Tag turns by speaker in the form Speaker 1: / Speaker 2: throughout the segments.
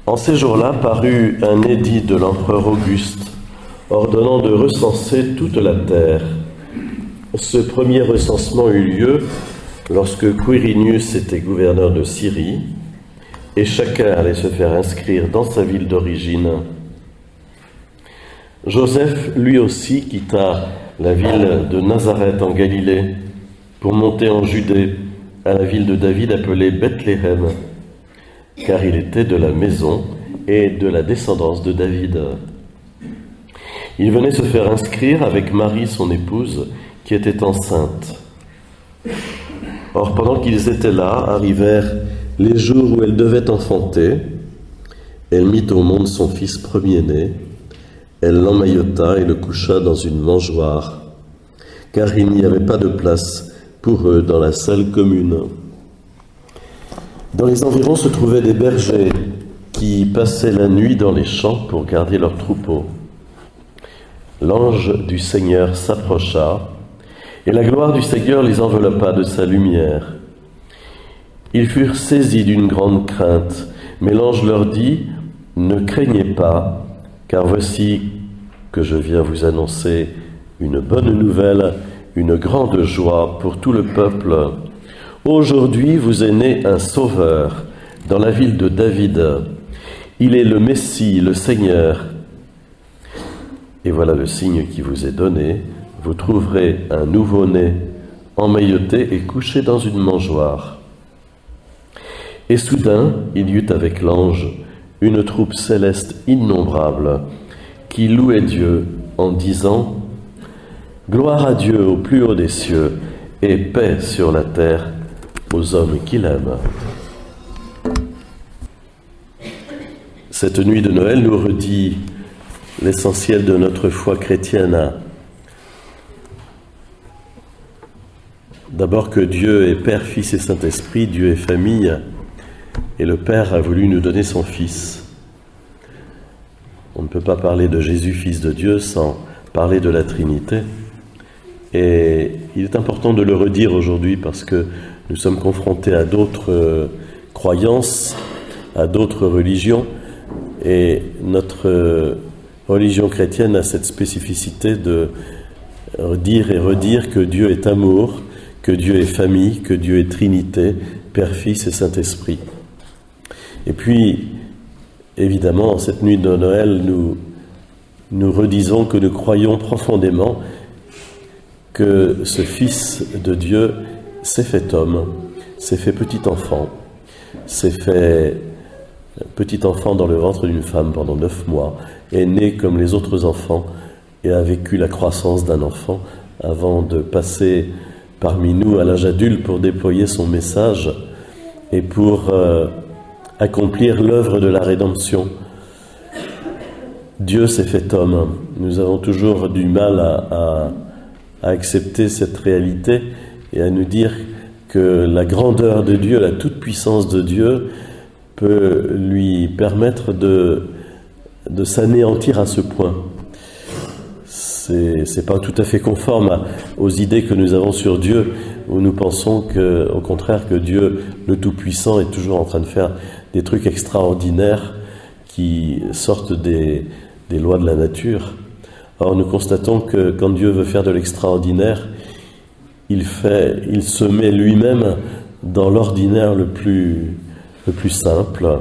Speaker 1: En ces jours-là parut un édit de l'empereur Auguste, ordonnant de recenser toute la terre. Ce premier recensement eut lieu lorsque Quirinius était gouverneur de Syrie, et chacun allait se faire inscrire dans sa ville d'origine. Joseph, lui aussi, quitta la ville de Nazareth en Galilée pour monter en Judée, à la ville de David appelée Bethléem, car il était de la maison et de la descendance de David. Il venait se faire inscrire avec Marie, son épouse, qui était enceinte. Or, pendant qu'ils étaient là, arrivèrent les jours où elle devait enfanter. Elle mit au monde son fils premier-né. Elle l'emmaillota et le coucha dans une mangeoire, car il n'y avait pas de place pour eux dans la salle commune. Dans les environs se trouvaient des bergers qui passaient la nuit dans les champs pour garder leurs troupeaux. L'ange du Seigneur s'approcha, et la gloire du Seigneur les enveloppa de sa lumière. Ils furent saisis d'une grande crainte, mais l'ange leur dit : « Ne craignez pas, car voici que je viens vous annoncer une bonne nouvelle, une grande joie pour tout le peuple. Aujourd'hui vous est né un Sauveur dans la ville de David. Il est le Messie, le Seigneur. Et voilà le signe qui vous est donné. Vous trouverez un nouveau-né emmailloté et couché dans une mangeoire. » Et soudain, il y eut avec l'ange une troupe céleste innombrable qui louait Dieu en disant : « Gloire à Dieu au plus haut des cieux et paix sur la terre aux hommes qu'il aime. » Cette nuit de Noël nous redit l'essentiel de notre foi chrétienne. D'abord que Dieu est Père, Fils et Saint-Esprit, Dieu est famille, et le Père a voulu nous donner son Fils. On ne peut pas parler de Jésus, Fils de Dieu, sans parler de la Trinité. Et il est important de le redire aujourd'hui parce que nous sommes confrontés à d'autres croyances, à d'autres religions, et notre religion chrétienne a cette spécificité de dire et redire que Dieu est amour, que Dieu est famille, que Dieu est Trinité, Père, Fils et Saint-Esprit. Et puis, évidemment, en cette nuit de Noël, nous redisons que nous croyons profondément que ce Fils de Dieu s'est fait homme, s'est fait petit enfant, s'est fait petit enfant dans le ventre d'une femme pendant 9 mois, est né comme les autres enfants et a vécu la croissance d'un enfant avant de passer parmi nous à l'âge adulte pour déployer son message et pour accomplir l'œuvre de la rédemption. Dieu s'est fait homme. Nous avons toujours du mal à accepter cette réalité et à nous dire que la grandeur de Dieu, la toute-puissance de Dieu peut lui permettre de s'anéantir à ce point. C'est pas tout à fait conforme aux idées que nous avons sur Dieu, où nous pensons au contraire que Dieu, le Tout-Puissant, est toujours en train de faire des trucs extraordinaires qui sortent des lois de la nature. Or, nous constatons que quand Dieu veut faire de l'extraordinaire, il se met lui-même dans l'ordinaire le plus simple.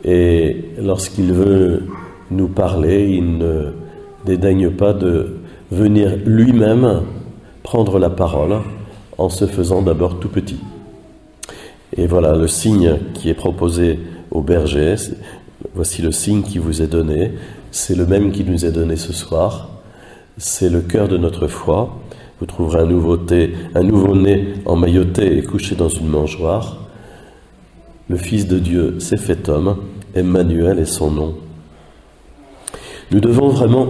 Speaker 1: Et lorsqu'il veut nous parler, il ne dédaigne pas de venir lui-même prendre la parole en se faisant d'abord tout petit. Et voilà le signe qui est proposé aux bergers. Voici le signe qui vous est donné. C'est le même qui nous est donné ce soir. C'est le cœur de notre foi. Vous trouverez un nouveau-né emmailloté et couché dans une mangeoire. Le Fils de Dieu s'est fait homme. Emmanuel est son nom. Nous devons vraiment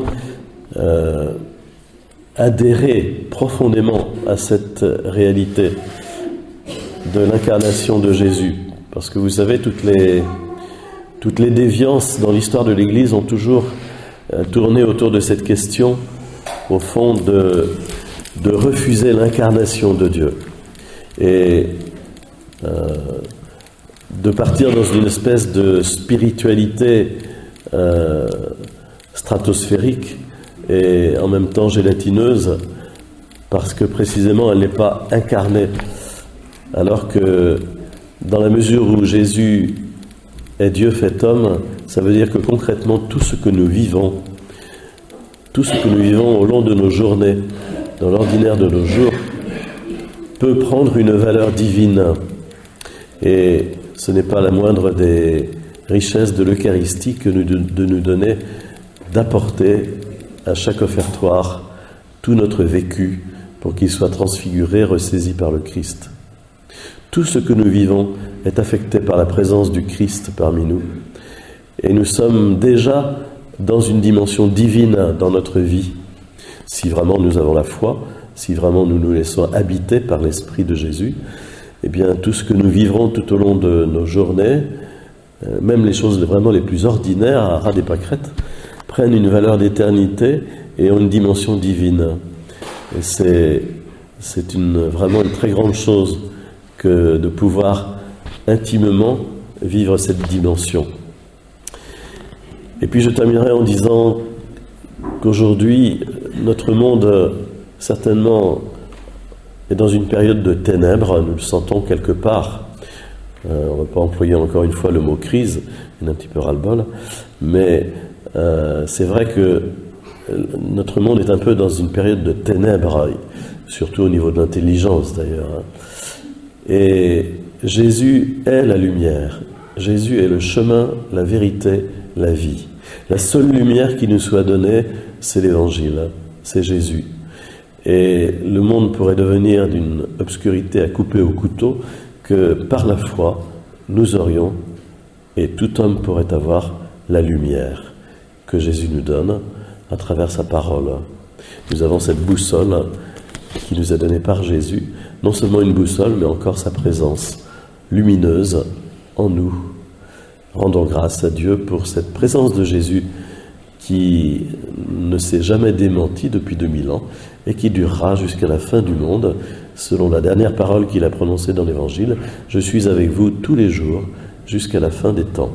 Speaker 1: adhérer profondément à cette réalité de l'incarnation de Jésus. Parce que vous savez, toutes les déviances dans l'histoire de l'Église ont toujours tourné autour de cette question, au fond, de refuser l'incarnation de Dieu. Et de partir dans une espèce de spiritualité stratosphérique et en même temps gélatineuse, parce que précisément elle n'est pas incarnée, alors que dans la mesure où Jésus est Dieu fait homme, ça veut dire que concrètement tout ce que nous vivons au long de nos journées, dans l'ordinaire de nos jours, peut prendre une valeur divine. Et ce n'est pas la moindre des richesses de l'Eucharistie que de nous donner, d'apporter à chaque offertoire tout notre vécu pour qu'il soit transfiguré, ressaisi par le Christ. Tout ce que nous vivons est affecté par la présence du Christ parmi nous. Et nous sommes déjà dans une dimension divine dans notre vie, si vraiment nous avons la foi, si vraiment nous nous laissons habiter par l'Esprit de Jésus. Eh bien, tout ce que nous vivrons tout au long de nos journées, même les choses vraiment les plus ordinaires, à ras des pâquerettes, prennent une valeur d'éternité et ont une dimension divine. Et c'est vraiment une très grande chose que de pouvoir intimement vivre cette dimension. Et puis je terminerai en disant qu'aujourd'hui, notre monde, certainement, est dans une période de ténèbres, nous le sentons quelque part. On ne va pas employer encore une fois le mot crise, il y a un petit peu ras-le-bol, mais c'est vrai que notre monde est un peu dans une période de ténèbres, surtout au niveau de l'intelligence d'ailleurs. Et Jésus est la lumière, Jésus est le chemin, la vérité, la vie. La seule lumière qui nous soit donnée, c'est l'Évangile, c'est Jésus. Et le monde pourrait devenir d'une obscurité à couper au couteau que par la foi, nous aurions, et tout homme pourrait avoir, la lumière que Jésus nous donne à travers sa parole. Nous avons cette boussole qui nous est donnée par Jésus, non seulement une boussole, mais encore sa présence lumineuse en nous. Rendons grâce à Dieu pour cette présence de Jésus qui ne s'est jamais démentie depuis 2000 ans et qui durera jusqu'à la fin du monde, selon la dernière parole qu'il a prononcée dans l'Évangile. Je suis avec vous tous les jours jusqu'à la fin des temps.